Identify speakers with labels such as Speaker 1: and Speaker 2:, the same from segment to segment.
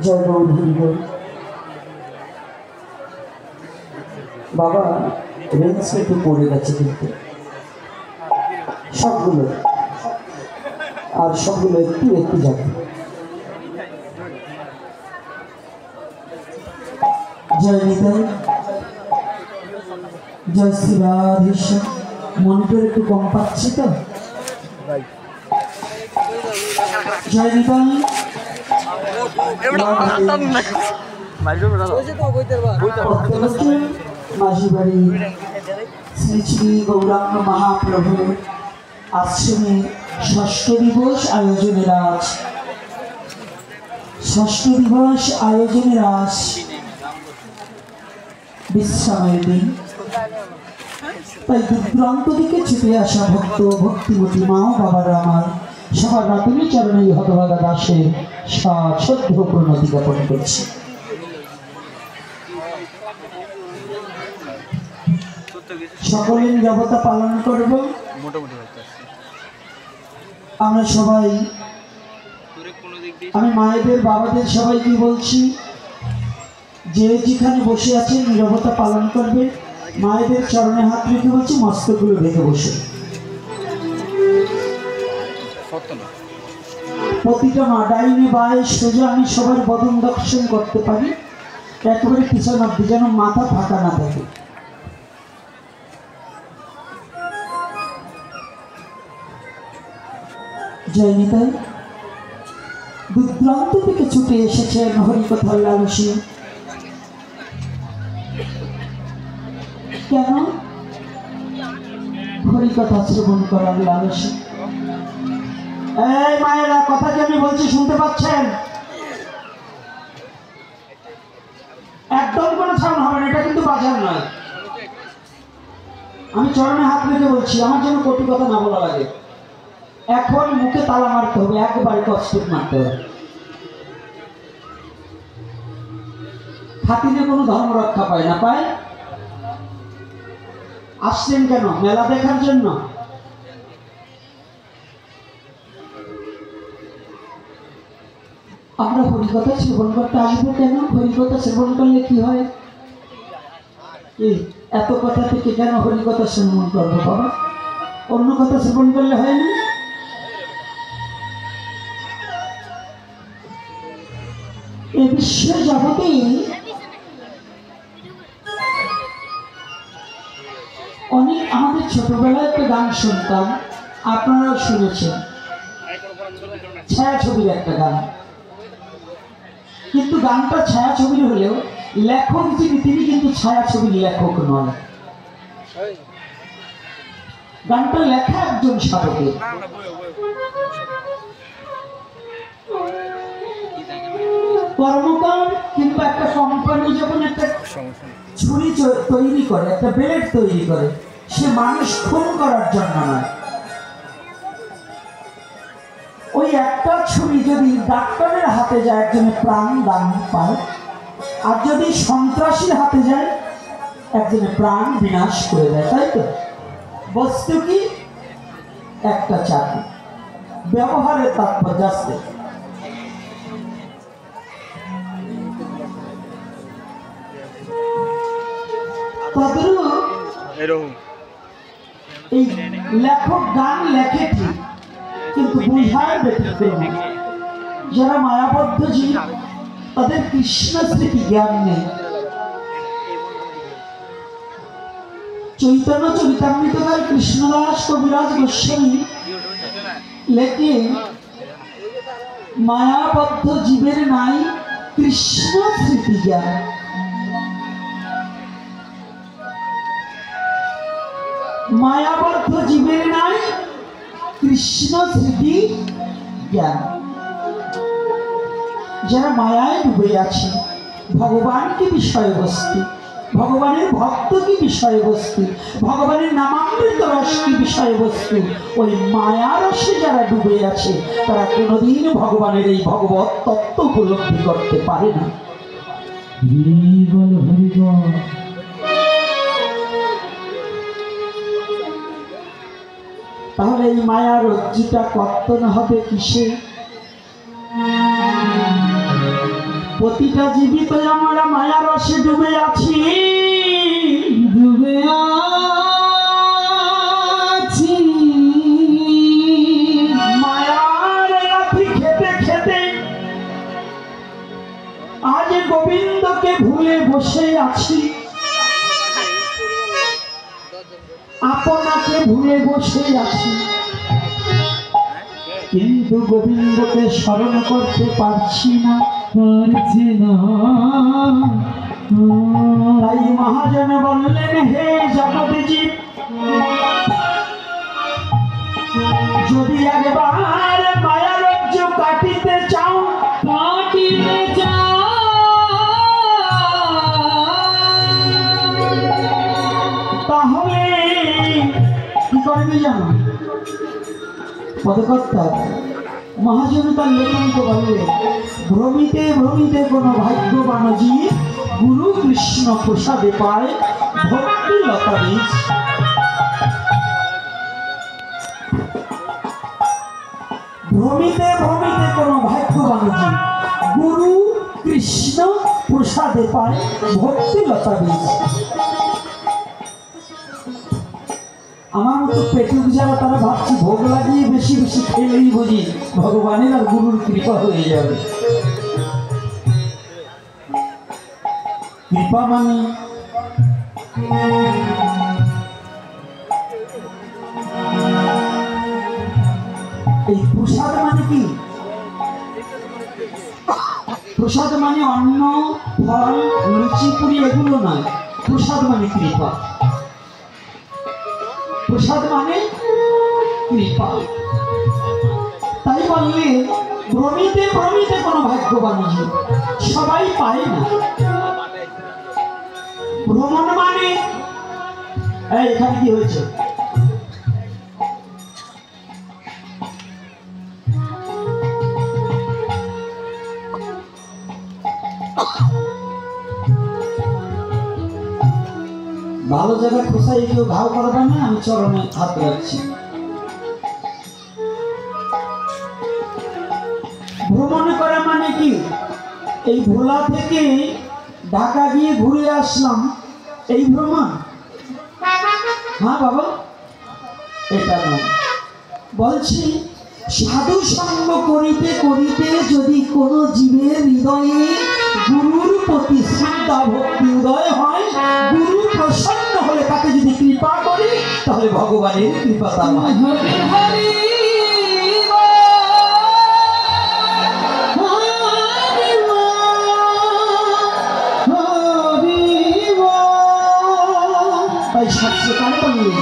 Speaker 1: জয় গৌর বাবা রেঞ্জটা একটু পড়ে গেছে কিন্তু সবগুলো আর সবগুলো একটু একটু যাবে। জয় নিতাই, জয় শ্রী রাধেশ্যাম। মনিটর একটু কম পাচ্ছি তো। জয় নিতাই, মাঝি বাড়ি শ্রী শ্রী গৌরাঙ্গ মহাপ্রভুর আশ্রমে ষষ্ঠ দিবস আয়োজনের আজ বিশ্রামের দিন। তাই দূরান্ত দিকে ছুটে আসা ভক্তিমতী মা ও বাবারা আমার সবার রাতুলি চরণে হতভাগা দাসের সশ্রদ্ধ প্রণতি জ্ঞাপন করছি। সকলে নীরবতা পালন করব। আমরা সবাই, আমি মায়েদের বাবাদের সবাইকে বলছি, যে যেখানে বসে আছেন নীরবতা পালন করবে। মায়েদের চরণে হাত রেখে বলছি, মস্তকগুলো রেখে বসে। প্রতিটা মা ডাইনে বায়ে সোজা আমি সবার বদন দর্শন করতে পারি, একেবারে পিছন অব্দি, যেন মাথা ফাঁকা না থাকে। জয় নিতাই। দূরান্ত থেকে ছুটে এসেছেন হরিকথার লালসী। কেন? হরিকথা শ্রবণ করার লালসী। এই মায়েরা, কথা কি আমি বলছি শুনতে পাচ্ছেন? একদম কোনো সাউন্ড হবে না, এটা কিন্তু বাজার নয়। আমি চরণে হাত রেখে বলছি, আমার জন্য কটু কথা না বলা লাগে। এখন মুখে তালা মারতে হবে, একবারে কষ্ট মারতে হবে। হাতিনে কোনো ধর্ম রক্ষা পায় না, পায়? আসছেন কেন? মেলা দেখার জন্য? আমরা হরিকথা শ্রবণ করতে আসবো কেন? হরিকথা শ্রবণ করলে কি হয়? এত কথা থেকে কেন হরিকথা শ্রবণ করবো বাবা? অন্য কথা শ্রবণ করলে হয় না? এ বিশ্বের জগতে অনেক, আমাদের ছোটবেলায় একটা গান শুনতাম, আপনারাও শুনেছেন, ছায়াছবির একটা গান। কিন্তু গানটা ছায়াছবির হলেও লেখক তিনি কিন্তু ছায়াছবির লেখক নয়। গানটা লেখা একজন সাধকের। কর্মকার কিংবা একটা কোম্পানি যখন একটা ছুরি তৈরি করে, একটা ব্লেড তৈরি করে, সে মানুষ খুন করার জন্য নয়। ওই একটা ছুরি যদি ডাক্তারের হাতে যায়, একজনের প্রাণ দান পায়, আর যদি সন্ত্রাসীর হাতে যায়, একজনের প্রাণ বিনাশ করে দেয়। তাই তো? বস্তু কি? একটা চাকরি। ব্যবহারের তাৎপর্য আসতে। এই লেখক গান লেখে ঠিক, কিন্তু বুঝার ব্যতিক্রম। যারা মায়াবদ্ধ জীব, তাদের কৃষ্ণ স্মৃতি জ্ঞান নেই। চৈতন্য চরিতামৃতকার কৃষ্ণদাস কবিরাজ গোস্বামী লেখে, মায়াবদ্ধ জীবের নাই কৃষ্ণ স্মৃতি জ্ঞান। মায়াবদ্ধ জীবের নাই কৃষ্ণ স্মৃতি জ্ঞান। যারা মায়ায় ডুবে আছে, ভগবান কি বিষয়বস্তু, ভগবানের ভক্ত কি বিষয়বস্তু, ভগবানের নামামৃত রস কি বিষয়বস্তু, ওই মায়া রসে যারা ডুবে আছে, তারা কোনোদিন ভগবানের এই ভগবত তত্ত্ব উপলব্ধি করতে পারে না। তাহলে এই মায়ার রজ্জুটা কর্তন হবে কিসে? প্রতিটা জীবিত আমরা মায়া রসে ডুবে আছি,
Speaker 2: ডুবে আছি
Speaker 1: মায়ার লাথি খেতে খেতে আজ গোবিন্দকে ভুলে বসে আছি, আপনাকে ভুলে বসে আছি, কিন্তু গোবিন্দকে স্মরণ করতে পারছি না। তাই মহাজন বললেন, হে জগৎ জীব, যদি একবার মায়ারজ্জ কাটিতে চাও,
Speaker 2: কাটিতে চাও,
Speaker 1: তাহলে কি করবে জানো? পদকর্তা মহাজন তার লেখনকে বললেন, ভ্রমিতে ভ্রমিতে কোনো ভাগ্যবান জীব গুরু কৃষ্ণ প্রসাদে পায় ভক্তি লতা বীজ। ভ্রমিতে ভ্রমিতে কোনো ভাগ্যবান জীব গুরু কৃষ্ণ প্রসাদে পায় ভক্তি লতা বীজ। আমার মতো পেটুক যারা তারা ভাবছি ভোগ লাগিয়ে বেশি বেশি খেলেই বুঝি ভগবানের আর গুরুর কৃপা হয়ে যাবে। কৃপা মানে এই প্রসাদ মানে কি? প্রসাদ মানে অন্ন ফল লুচি পুরি এগুলো নয়, প্রসাদ মানে কৃপা। প্রসাদ মানে কৃপা। তাই বললে ভ্রমিতে ভ্রমিতে কোনো ভাগ্যবান জীব, সবাই পায় না। ভ্রমণ মানে এখানে কি হয়েছে? ভালো জায়গায় খোসাই কেউ ঘাও করবে না, আমি চরণে হাত রাখছি। ভ্রমণ করা মানে কি? এই ভোলা থেকে ঢাকা গিয়ে ঘুরে আসলাম, এই ভ্রমণ? হ্যাঁ বাবা, এটা নয়। বলছি সাধু সঙ্গ করিতে করিতে যদি কোনো জীবের হৃদয়ে গুরুর প্রতি শ্রদ্ধা ভক্তি উদয় হয়, গুরু প্রসন্ন হলে তাকে যদি কৃপা করি, তাহলে ভগবানের কৃপা তার হয়। তাই শাস্ত্রকার বললেন,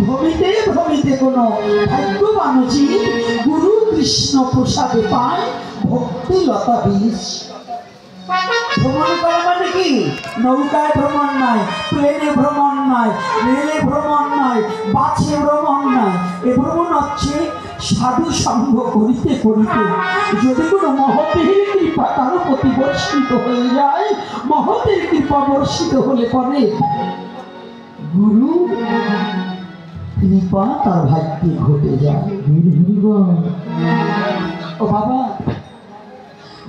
Speaker 1: ভ্রমিতে ভ্রমিতে কোনো ভাগ্যবান জীব গুরু কৃষ্ণ প্রসাদে পায় ভক্তি লতা বীজ। ভ্রমণ করা মানে কি? নৌকায় ভ্রমণ নয়, প্লেনে ভ্রমণ নয়, রেলে ভ্রমণ নয়, বাসে ভ্রমণ নয়। এ ভ্রমণ হচ্ছে সাধু সঙ্গ করিতে করিতে যদি কোনো মহতের কৃপা তার প্রতি বর্ষিত হয়ে যায়, মহতের কৃপা বর্ষিত হলে পরে গুরু কৃপা তার ভাগ্যে ঘটে যায়। ও বাবা,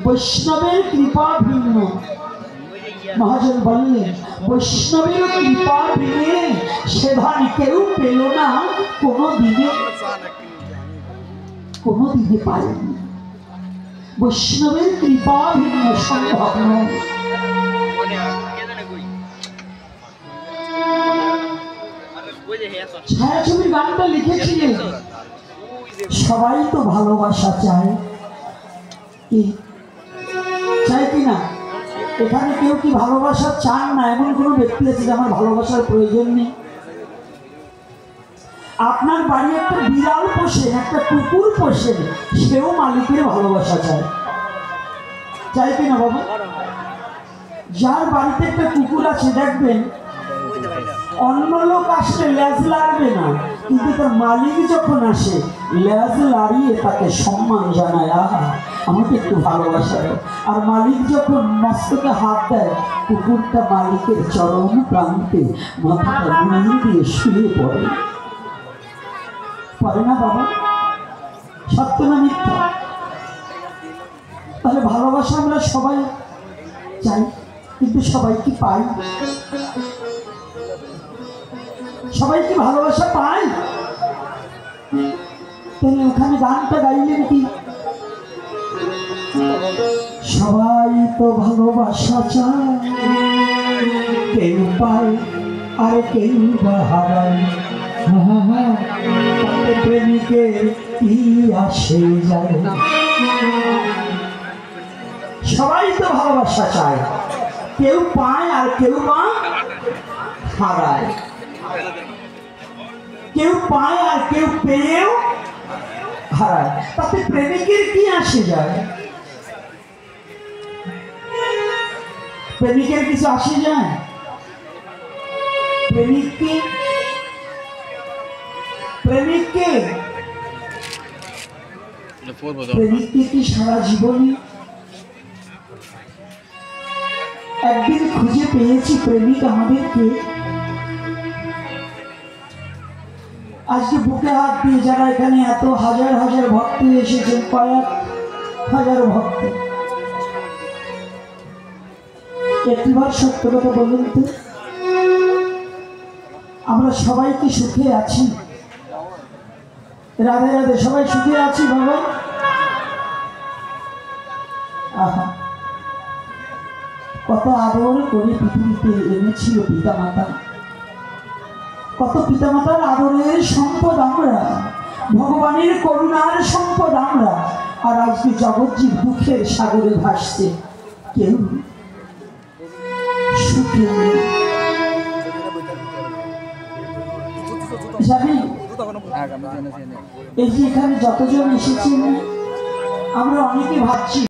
Speaker 1: বৈষ্ণবের কৃপা ভিন্ন। মহাজন বললেন, বৈষ্ণবের কৃপা ভিনে সেধান কেউ পেল না, কোনো দিনে পায়নি। বৈষ্ণবের কৃপা ভিন্ন সম্ভব নয়। ছায়াছবির গানটা লিখেছিলেন, সবাই তো ভালোবাসা চায়, কি চাই কিনা? এখানে কেউ কি ভালোবাসা চান না এমন কোনো ব্যক্তি আছে যে আমার ভালোবাসার প্রয়োজন নেই? আপনার বাড়ি একটা বিড়াল পোষেন, একটা কুকুর পোষেন, সেও মালিকের ভালোবাসা চায়, চাই কিনা বাবা? যার বাড়িতে একটা কুকুর আছে দেখবেন অন্য লোক আসলে লেজ লাড়বে না, কিন্তু তার মালিক যখন আসে লেজ লাড়িয়ে তাকে সম্মান জানায়, আহা আমাকে একটু ভালোবাসা দেয়। আর মালিক যখন মস্তকে হাত দেয়, কুকুরটা মালিকের চরম প্রান্তে মাথাটা মুড়ি দিয়ে শুয়ে পড়ে না বাবা? সত্য না মিথ্যা? তাহলে ভালোবাসা আমরা সবাই চাই, কিন্তু সবাই কি পাই? সবাই কি ভালোবাসা পায়? তিনি ওখানে গানটা গাইলেন কি, সবাই তো ভালোবাসা চায়, কেউ পায় আর কেউ বা হারায়, তাতে প্রেমিকের কি আসে যায়? সবাই তো ভালোবাসা চায়, কেউ পায় আর কেউ বা হারায়, কেউ পায় আর কেউ পেয়েও হারায়, তাতে প্রেমিকের কি আসে যায়? প্রেমিকের কিছু আসে যায়? প্রেমিককে প্রেমিককে প্রেমিককে কি সারা জীবনে একদিন খুঁজে পেয়েছি প্রেমিক আমাদেরকে? আজকে বুকে হাত দিয়ে যারা এখানে এত হাজার হাজার ভক্ত এসেছেন, কয়েক হাজার ভক্ত, একটিবার সত্য কথা বলুন তো, আমরা সবাই কি সুখে আছি? রাধে রাধে, সবাই সুখে আছি বাবা? আহা, কত আদর করে পৃথিবীতে এনেছিল পিতামাতা, কত পিতামাতার আদরের সম্পদ আমরা, ভগবানের করুণার সম্পদ আমরা, আর আজকে জগৎজীব দুঃখের সাগরে ভাসছে, কেউ সুখে নেই। জানি এই যে এখানে যতজন এসেছেন, আমরা অনেকে ভাবছি